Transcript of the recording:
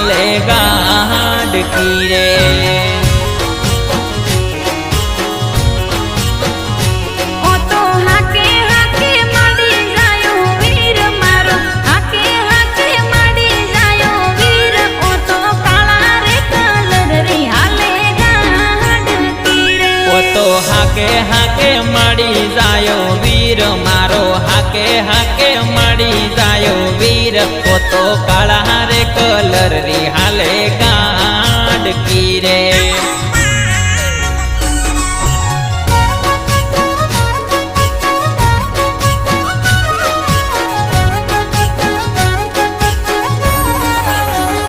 હાલે ગાડકી રે। हाके हाके मड़ी जायो वीर मारो हाके हाके मड़ी जायो वीर ओ तो काला रे कलर री हाले गाडकी रे।